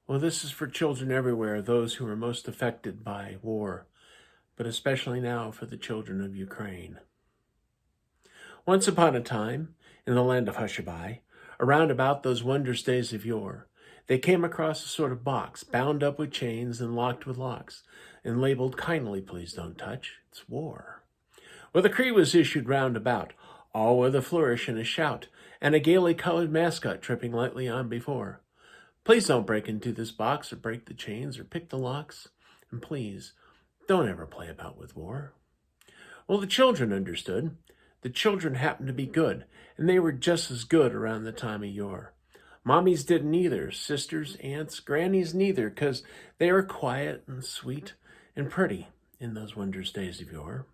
Well, this is for children everywhere, those who are most affected by war, but especially now for the children of Ukraine. Once upon a time, in the land of Hushabye, around about those wondrous days of yore, they came across a sort of box, bound up with chains and locked with locks, and labeled, "Kindly, please don't touch, it's war." Well, the decree was issued round about, all with a flourish and a shout, and a gaily colored mascot tripping lightly on before. "Please don't break into this box or break the chains or pick the locks, and please don't ever play about with war." Well, the children understood. The children happened to be good, and they were just as good around the time of yore. Mommies didn't either, sisters, aunts, grannies neither, 'cause they were quiet and sweet and pretty in those wondrous days of yore.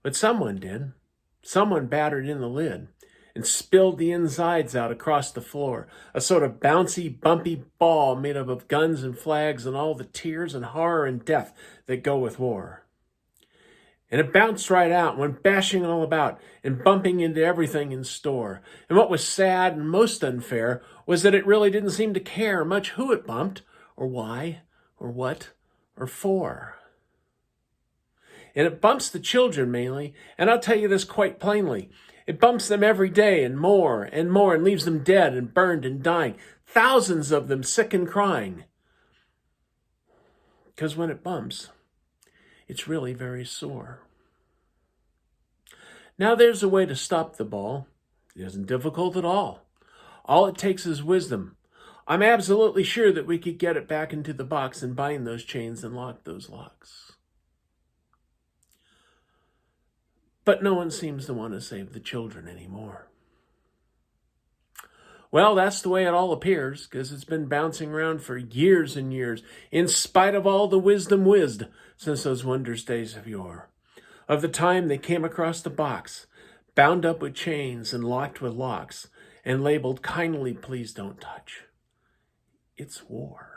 But someone did. Someone battered in the lid and spilled the insides out across the floor, a sort of bouncy, bumpy ball made up of guns and flags and all the tears and horror and death that go with war. And it bounced right out and went bashing all about and bumping into everything in store. And what was sad and most unfair was that it really didn't seem to care much who it bumped, or why, or what, or for. And it bumps the children mainly, and I'll tell you this quite plainly. It bumps them every day and more, and leaves them dead and burned and dying. Thousands of them sick and crying. Because when it bumps, it's really very sore. Now there's a way to stop the ball. It isn't difficult at all. All it takes is wisdom. I'm absolutely sure that we could get it back into the box and bind those chains and lock those locks. But no one seems to want to save the children anymore. Well, that's the way it all appears, because it's been bouncing around for years and years, in spite of all the wisdom whizzed since those wondrous days of yore. Of the time they came across the box, bound up with chains and locked with locks, and labeled, "Kindly, please don't touch. It's war."